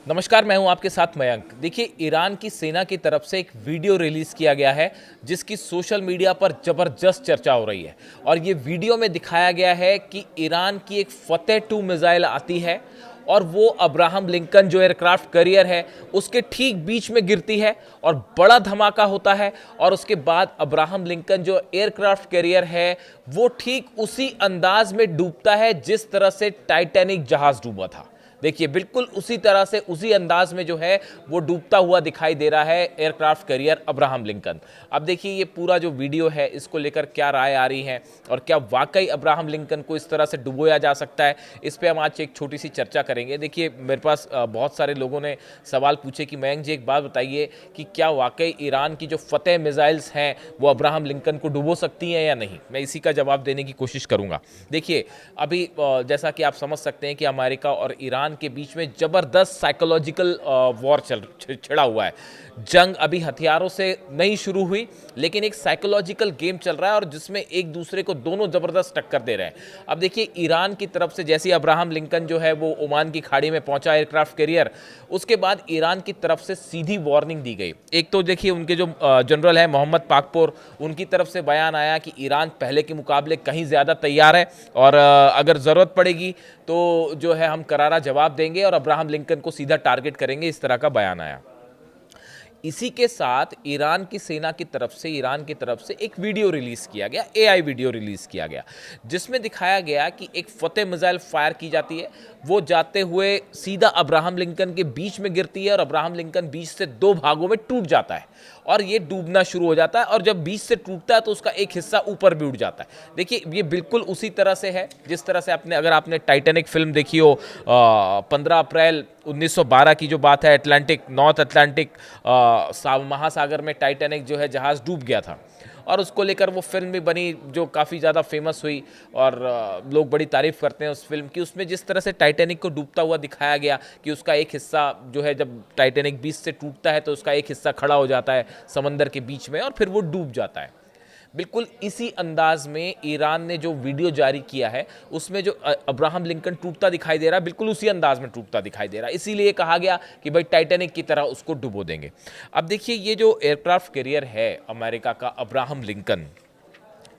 नमस्कार, मैं हूं आपके साथ मयंक। देखिए, ईरान की सेना की तरफ से एक वीडियो रिलीज़ किया गया है जिसकी सोशल मीडिया पर ज़बरदस्त चर्चा हो रही है। और ये वीडियो में दिखाया गया है कि ईरान की एक फतेह 2 मिसाइल आती है और वो अब्राहम लिंकन जो एयरक्राफ्ट कैरियर है उसके ठीक बीच में गिरती है और बड़ा धमाका होता है। और उसके बाद अब्राहम लिंकन जो एयरक्राफ्ट कैरियर है वो ठीक उसी अंदाज में डूबता है जिस तरह से टाइटैनिक जहाज़ डूबा था। देखिए, बिल्कुल उसी तरह से उसी अंदाज में जो है वो डूबता हुआ दिखाई दे रहा है एयरक्राफ्ट कैरियर अब्राहम लिंकन। अब देखिए, ये पूरा जो वीडियो है इसको लेकर क्या राय आ रही है और क्या वाकई अब्राहम लिंकन को इस तरह से डुबोया जा सकता है, इस पे हम आज एक छोटी सी चर्चा करेंगे। देखिए, मेरे पास बहुत सारे लोगों ने सवाल पूछे कि मयंक जी, एक बात बताइए कि क्या वाकई ईरान की जो फतेह मिसाइल्स हैं वो अब्राहम लिंकन को डुबो सकती हैं या नहीं। मैं इसी का जवाब देने की कोशिश करूंगा। देखिए, अभी जैसा कि आप समझ सकते हैं कि अमेरिका और ईरान के बीच में जबरदस्त साइकोलॉजिकल वॉर छिड़ा हुआ है। जंग अभी हथियारों से नहीं शुरू हुई, लेकिन एक साइकोलॉजिकल गेम चल रहा है और जिसमें एक दूसरे को दोनों जबरदस्त टक्कर दे रहे हैं। अब देखिए, ईरान की तरफ से जैसे अब्राहम लिंकन जो है वो ओमान की खाड़ी में पहुंचा एयरक्राफ्ट कैरियर, उसके बाद ईरान की तरफ से सीधी वार्निंग दी गई। एक तो देखिए, उनके जो जनरल है मोहम्मद पाकपोर, उनकी तरफ से बयान आया कि ईरान पहले के मुकाबले कहीं ज़्यादा तैयार है और अगर ज़रूरत पड़ेगी तो जो है हम करारा जवाब देंगे और अब्राहम लिंकन को सीधा टारगेट करेंगे, इस तरह का बयान आया। इसी के साथ ईरान की सेना की तरफ से ईरान की तरफ से एक वीडियो रिलीज किया गया, एआई वीडियो रिलीज किया गया, जिसमें दिखाया गया कि एक फतेह मिसाइल फायर की जाती है। वो जाते हुए सीधा अब्राहम लिंकन के बीच में गिरती है और अब्राहम लिंकन बीच से दो भागों में टूट जाता है और ये डूबना शुरू हो जाता है। और जब बीच से टूटता है तो उसका एक हिस्सा ऊपर भी उठ जाता है। देखिए, ये बिल्कुल उसी तरह से है जिस तरह से अगर आपने टाइटैनिक फिल्म देखी हो, 15 अप्रैल 1912 की जो बात है, नॉर्थ अटलांटिक महासागर में टाइटैनिक जो है जहाज़ डूब गया था और उसको लेकर वो फिल्म भी बनी जो काफ़ी ज़्यादा फेमस हुई और लोग बड़ी तारीफ़ करते हैं उस फिल्म की। उसमें जिस तरह से टाइटैनिक को डूबता हुआ दिखाया गया कि उसका एक हिस्सा जो है, जब टाइटैनिक बीच से टूटता है तो उसका एक हिस्सा खड़ा हो जाता है समंदर के बीच में और फिर वो डूब जाता है। बिल्कुल इसी अंदाज में ईरान ने जो वीडियो जारी किया है उसमें जो अब्राहम लिंकन टूटता दिखाई दे रहा है, बिल्कुल उसी अंदाज में टूटता दिखाई दे रहा है। इसीलिए कहा गया कि भाई टाइटैनिक की तरह उसको डुबो देंगे। अब देखिए, ये जो एयरक्राफ्ट कैरियर है अमेरिका का अब्राहम लिंकन,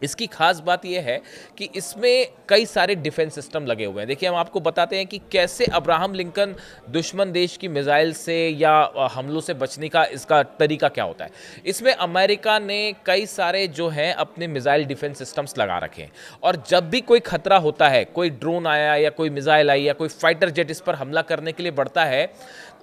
इसकी खास बात यह है कि इसमें कई सारे डिफेंस सिस्टम लगे हुए हैं। देखिए, हम आपको बताते हैं कि कैसे अब्राहम लिंकन दुश्मन देश की मिसाइल से या हमलों से बचने का इसका तरीका क्या होता है। इसमें अमेरिका ने कई सारे जो हैं अपने मिसाइल डिफेंस सिस्टम्स लगा रखे हैं और जब भी कोई खतरा होता है, कोई ड्रोन आया या कोई मिसाइल आई या कोई फाइटर जेट इस पर हमला करने के लिए बढ़ता है,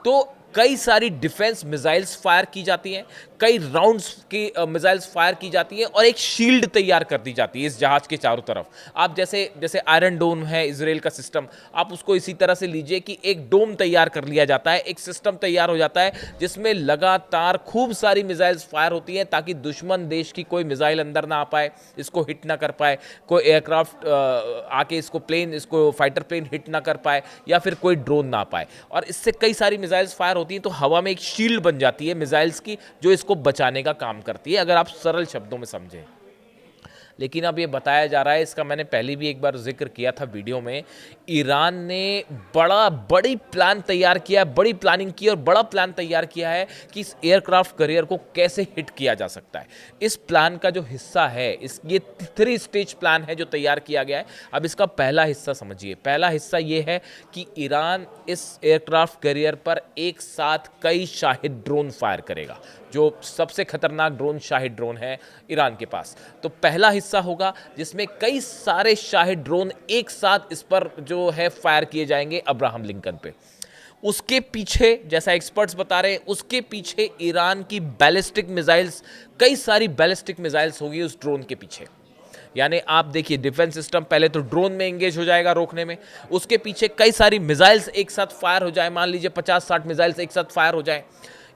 तो कई सारी डिफेंस मिसाइल्स फायर की जाती हैं, कई राउंड्स की मिसाइल्स फायर की जाती हैं और एक शील्ड तैयार कर दी जाती है इस जहाज के चारों तरफ। आप जैसे जैसे आयरन डोम है इजराइल का सिस्टम, आप उसको इसी तरह से लीजिए कि एक डोम तैयार कर लिया जाता है, एक सिस्टम तैयार हो जाता है जिसमें लगातार खूब सारी मिसाइल्स फायर होती हैं ताकि दुश्मन देश की कोई मिसाइल अंदर ना आ पाए, इसको हिट ना कर पाए, कोई एयरक्राफ्ट आके इसको फाइटर प्लेन हिट ना कर पाए या फिर कोई ड्रोन ना पाए। और इससे कई सारी मिसाइल्स फायर होती हैं तो हवा में एक शील्ड बन जाती है मिसाइल्स की जो इसको बचाने का काम करती है, अगर आप सरल शब्दों में समझें। लेकिन अब ये बताया जा रहा है, इसका मैंने पहले भी एक बार जिक्र किया था वीडियो में, ईरान ने बड़ी प्लान तैयार किया, बड़ी प्लानिंग की और बड़ा प्लान तैयार किया है कि इस एयरक्राफ्ट कैरियर को कैसे हिट किया जा सकता है। इस प्लान का जो हिस्सा है, ये 3 स्टेज प्लान है जो तैयार किया गया है। अब इसका पहला हिस्सा समझिए। पहला हिस्सा ये है कि ईरान इस एयरक्राफ्ट कैरियर पर एक साथ कई शाहिद ड्रोन फायर करेगा। जो सबसे खतरनाक ड्रोन शाहिद ड्रोन है ईरान के पास, तो पहला हिस्सा होगा जिसमें कई सारे शाहिद ड्रोन एक साथ इस पर जो है फायर किए जाएंगे अब्राहम लिंकन पे। उसके पीछे, जैसा एक्सपर्ट्स बता रहे हैं, उसके पीछे ईरान की बैलिस्टिक मिसाइल्स, कई सारी बैलिस्टिक मिसाइल्स होगी उस ड्रोन के पीछे। यानी आप देखिए, डिफेंस सिस्टम पहले तो ड्रोन में एंगेज हो जाएगा रोकने में, उसके पीछे कई सारी मिसाइल्स एक साथ फायर हो जाए, मान लीजिए 50-60 मिसाइल्स एक साथ फायर हो जाए।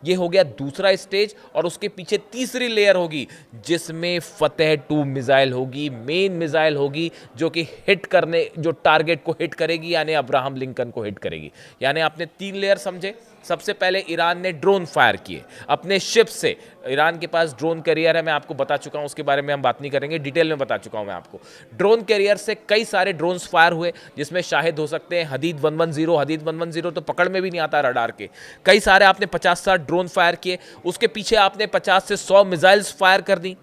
ये हो गया दूसरा स्टेज, और उसके पीछे तीसरी लेयर होगी जिसमें फतेह 2 मिसाइल होगी, मेन मिसाइल होगी जो कि हिट करने, जो टारगेट को हिट करेगी, यानी अब्राहम लिंकन को हिट करेगी। यानी आपने 3 लेयर समझे। सबसे पहले ईरान ने ड्रोन फायर किए अपने शिप से। ईरान के पास ड्रोन कैरियर है, मैं आपको बता चुका हूं, उसके बारे में हम बात नहीं करेंगे, डिटेल में बता चुका हूं मैं आपको। ड्रोन कैरियर से कई सारे ड्रोन्स फायर हुए, जिसमें शाहिद हो सकते हैं हदीद 110। हदीद 110 तो पकड़ में भी नहीं आता रडार के। कई सारे आपने 50-60 ड्रोन फायर किए, उसके पीछे आपने 50 से 100 मिसाइल्स फायर कर दी,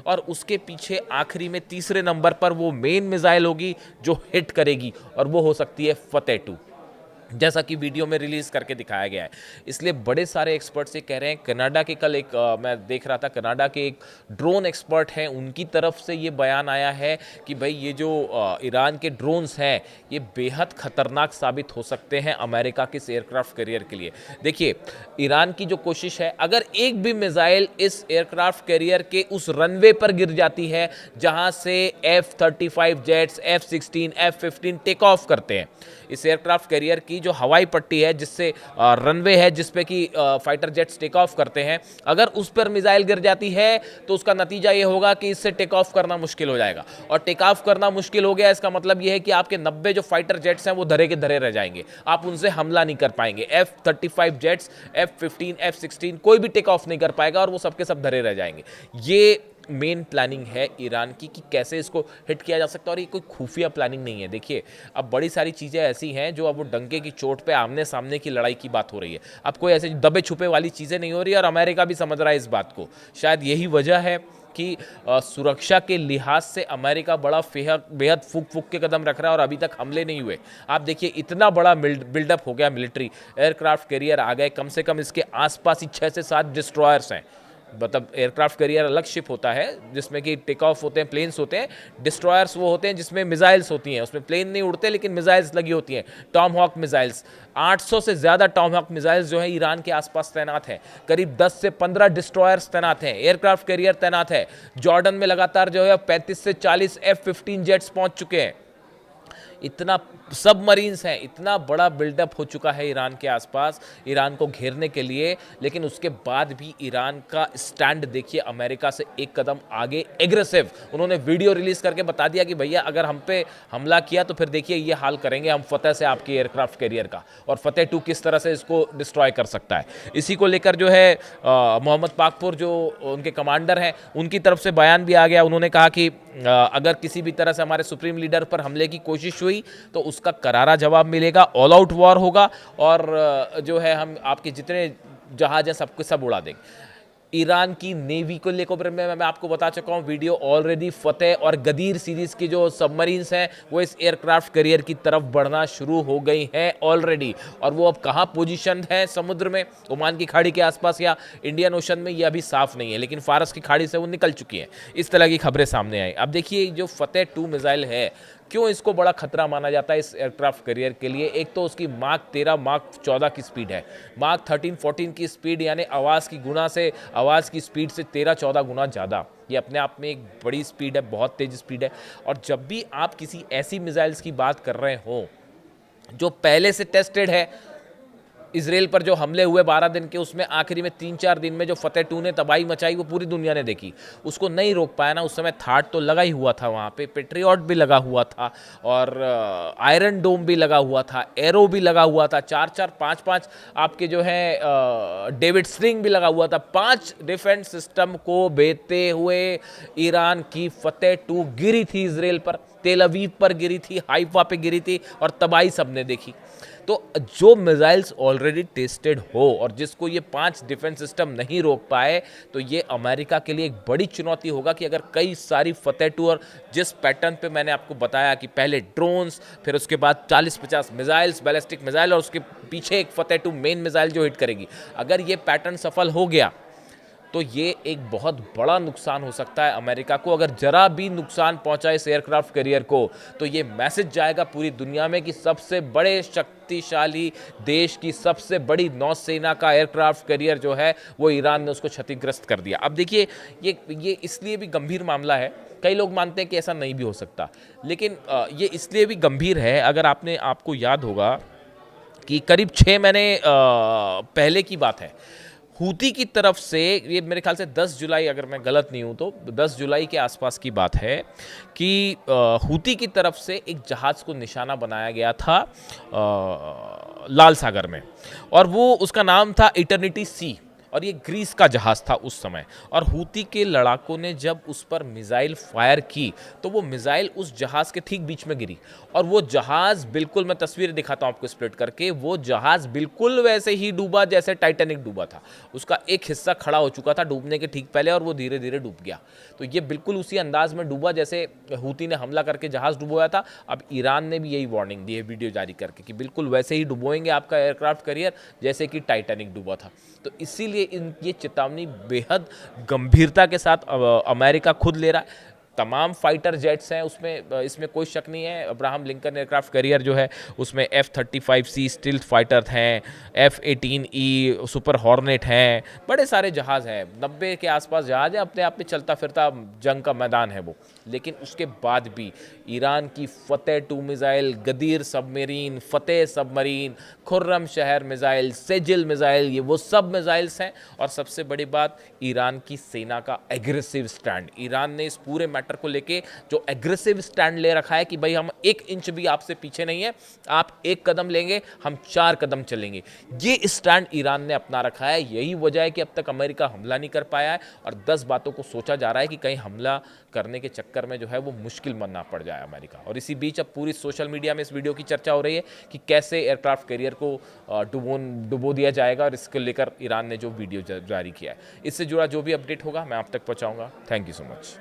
और उसके पीछे आखिरी में तीसरे नंबर पर वो मेन मिसाइल होगी जो हिट करेगी, और वो हो सकती है फतेह 2, जैसा कि वीडियो में रिलीज करके दिखाया गया है। इसलिए बड़े सारे एक्सपर्ट्स ये कह रहे हैं। कनाडा के कल एक मैं देख रहा था, कनाडा के एक ड्रोन एक्सपर्ट हैं, उनकी तरफ से ये बयान आया है कि भाई ये जो ईरान के ड्रोन्स हैं ये बेहद खतरनाक साबित हो सकते हैं अमेरिका के एयरक्राफ्ट कैरियर के लिए। देखिए, ईरान की जो कोशिश है, अगर एक भी मिसाइल इस एयरक्राफ्ट कैरियर के उस रनवे पर गिर जाती है जहां से F-35 jets, F-16, F-15 take off करते हैं, इस एयरक्राफ्ट कैरियर की जो हवाई पट्टी है, जिससे रनवे है जिसपे कि फाइटर जेट्स टेक ऑफ करते हैं, अगर उस पर मिसाइल गिर जाती है तो उसका नतीजा ये होगा कि इससे टेक ऑफ करना मुश्किल हो जाएगा। और टेक ऑफ करना मुश्किल हो गया, इसका मतलब ये है कि आपके 90 जो फाइटर जेट्स हैं वो धरे के धरे रह जाएंगे, आप उनसे हमला नहीं कर पाएंगे। F-35 जेट्स, F-15, F-16 कोई भी टेक ऑफ नहीं कर पाएगा, और वो सबके सब धरे रह जाएंगे। ये मेन प्लानिंग है ईरान की कि कैसे इसको हिट किया जा सकता है, और ये कोई खुफिया प्लानिंग नहीं है। देखिए, अब बड़ी सारी चीज़ें ऐसी हैं जो अब वो डंके की चोट पे आमने सामने की लड़ाई की बात हो रही है। अब कोई ऐसे दबे छुपे वाली चीज़ें नहीं हो रही, और अमेरिका भी समझ रहा है इस बात को। शायद यही वजह है कि सुरक्षा के लिहाज से अमेरिका बड़ा बेहद फूक के कदम रख रहा है, और अभी तक हमले नहीं हुए। आप देखिए, इतना बड़ा बिल्डअप हो गया, मिलिट्री एयरक्राफ्ट कैरियर आ गए, कम से कम इसके आसपास ही 6 से 7 डिस्ट्रॉयर्स हैं। मतलब एयरक्राफ्ट कैरियर अलग शिप होता है जिसमें कि टेक ऑफ होते हैं, प्लेन्स होते हैं। डिस्ट्रॉयर्स वो होते हैं जिसमें मिसाइल्स होती हैं, उसमें प्लेन नहीं उड़ते लेकिन मिसाइल्स लगी होती हैं, टॉम हॉक मिसाइल्स। 800 से ज़्यादा टॉम हॉक मिसाइल्स जो है ईरान के आसपास तैनात हैं। करीब 10 से 15 डिस्ट्रॉयर्स तैनात हैं, एयरक्राफ्ट कैरियर तैनात है। जॉर्डन में लगातार जो है 35 से 40 F-15 जेट्स पहुंच चुके हैं। इतना सबमरीन्स हैं, इतना बड़ा बिल्डअप हो चुका है ईरान के आसपास ईरान को घेरने के लिए। लेकिन उसके बाद भी ईरान का स्टैंड देखिए, अमेरिका से एक कदम आगे, एग्रेसिव। उन्होंने वीडियो रिलीज करके बता दिया कि भैया अगर हम पे हमला किया तो फिर देखिए ये हाल करेंगे हम फतेह से आपके एयरक्राफ्ट कैरियर का, और फतेह 2 किस तरह से इसको डिस्ट्रॉय कर सकता है। इसी को लेकर जो है मोहम्मद पाकपुर जो उनके कमांडर हैं, उनकी तरफ से बयान भी आ गया। उन्होंने कहा कि अगर किसी भी तरह से हमारे सुप्रीम लीडर पर हमले की कोशिश हुई तो उसका करारा जवाब मिलेगा, ऑल आउट वॉर होगा, और जो है हम आपके जितने जहाज हैं सबको सब उड़ा देंगे। ईरान की नेवी को लेकर मैं आपको बता चुका हूँ वीडियो ऑलरेडी। फतेह और गदीर सीरीज की जो सबमरीन्स हैं वो इस एयरक्राफ्ट कैरियर की तरफ बढ़ना शुरू हो गई हैं ऑलरेडी, और वो अब कहाँ पोजीशन है समुद्र में, ओमान की खाड़ी के आसपास या इंडियन ओशन में, ये अभी साफ नहीं है, लेकिन फारस की खाड़ी से वो निकल चुकी हैं। इस तरह की खबरें सामने आई। अब देखिए, जो फतेह 2 मिसाइल है, क्यों इसको बड़ा खतरा माना जाता है इस एयरक्राफ्ट कैरियर के लिए। एक तो उसकी माक 13, माक 14 की स्पीड है, माक 13-14 की स्पीड, यानी आवाज़ की स्पीड से 13-14 गुना ज़्यादा। ये अपने आप में एक बड़ी स्पीड है, बहुत तेज स्पीड है। और जब भी आप किसी ऐसी मिसाइल्स की बात कर रहे हो जो पहले से टेस्टेड है, इजराइल पर जो हमले हुए 12 दिन के, उसमें आखिरी में 3-4 दिन में जो फतेह 2 ने तबाही मचाई वो पूरी दुनिया ने देखी, उसको नहीं रोक पाया ना। उस समय थाट तो लगा ही हुआ था, वहाँ पे पेट्रियट भी लगा हुआ था, और आयरन डोम भी लगा हुआ था, एरो भी लगा हुआ था, 4-4, 5-5 आपके जो है डेविड स्ट्रिंग भी लगा हुआ था। 5 डिफेंस सिस्टम को भेजते हुए ईरान की फतेह 2 गिरी थी इजराइल पर, तेल अवीव पर गिरी थी, हाइफा पे गिरी थी, और तबाही सबने देखी। तो जो मिसाइल्स ऑलरेडी टेस्टेड हो और जिसको ये 5 डिफेंस सिस्टम नहीं रोक पाए, तो ये अमेरिका के लिए एक बड़ी चुनौती होगा कि अगर कई सारी फतेह 2, और जिस पैटर्न पे मैंने आपको बताया कि पहले ड्रोन्स, फिर उसके बाद 40-50 मिसाइल्स, बैलिस्टिक मिसाइल, और उसके पीछे एक फतेह 2 मेन मिसाइल जो हिट करेगी, अगर ये पैटर्न सफल हो गया तो ये एक बहुत बड़ा नुकसान हो सकता है अमेरिका को। अगर जरा भी नुकसान पहुंचा इस एयरक्राफ्ट कैरियर को, तो ये मैसेज जाएगा पूरी दुनिया में कि सबसे बड़े शक्तिशाली देश की सबसे बड़ी नौसेना का एयरक्राफ्ट कैरियर जो है वो ईरान ने उसको क्षतिग्रस्त कर दिया। अब देखिए, ये इसलिए भी गंभीर मामला है, कई लोग मानते हैं कि ऐसा नहीं भी हो सकता, लेकिन ये इसलिए भी गंभीर है, अगर आपको याद होगा कि करीब 6 महीने पहले की बात है, हूती की तरफ से, ये मेरे ख्याल से 10 जुलाई, अगर मैं गलत नहीं हूं तो 10 जुलाई के आसपास की बात है कि हूती की तरफ से एक जहाज़ को निशाना बनाया गया था लाल सागर में, और वो उसका नाम था इटर्निटी सी, और ये ग्रीस का जहाज़ था उस समय। और हूती के लड़ाकों ने जब उस पर मिसाइल फायर की तो वो मिसाइल उस जहाज़ के ठीक बीच में गिरी, और वो जहाज़ बिल्कुल, मैं तस्वीर दिखाता हूँ आपको स्प्लिट करके, वो जहाज़ बिल्कुल वैसे ही डूबा जैसे टाइटैनिक डूबा था। उसका एक हिस्सा खड़ा हो चुका था डूबने के ठीक पहले, और वो धीरे धीरे डूब गया। तो ये बिल्कुल उसी अंदाज में डूबा जैसे हूती ने हमला करके जहाज़ डुबोया था। अब ईरान ने भी यही वार्निंग दी है वीडियो जारी करके कि बिल्कुल वैसे ही डुबोएंगे आपका एयरक्राफ्ट कैरियर जैसे कि टाइटैनिक डूबा था। तो इसीलिए ये चेतावनी बेहद गंभीरता के साथ अमेरिका खुद ले रहा है। तमाम फाइटर जेट्स हैं उसमें, इसमें कोई शक नहीं है। अब्राहम लिंकन एयरक्राफ्ट कैरियर जो है उसमें F-35C स्टिल्थ फाइटर हैं, F-18E सुपर हॉर्नेट हैं, बड़े सारे जहाज़ हैं, 90 के आसपास जहाज़ है, अपने आप में चलता फिरता जंग का मैदान है वो। लेकिन उसके बाद भी ईरान की फतेह 2 मिसाइल, गदीर सबमरीन, फतेह सबमरीन, खुर्रम शहर मिसाइल, सेजिल मिसाइल, ये वो सब मिसाइल्स हैं। और सबसे बड़ी बात, ईरान की सेना का एग्रेसिव स्टैंड। ईरान ने इस पूरे मैटर को लेके जो एग्रेसिव स्टैंड ले रखा है कि भाई हम 1 इंच भी आपसे पीछे नहीं है, आप 1 कदम लेंगे हम 4 कदम चलेंगे, ये स्टैंड ईरान ने अपना रखा है। यही वजह है कि अब तक अमेरिका हमला नहीं कर पाया है, और 10 बातों को सोचा जा रहा है कि कहीं हमला करने के चक्कर में जो है वो मुश्किल बनना पड़ जाए अमेरिका। और इसी बीच अब पूरी सोशल मीडिया में इस वीडियो की चर्चा हो रही है कि कैसे एयरक्राफ्ट कैरियर को डुबो दिया जाएगा, और इसको लेकर ईरान ने जो वीडियो जारी किया है। इससे जुड़ा जो भी अपडेट होगा मैं आप तक पहुंचाऊंगा। Thank you so much.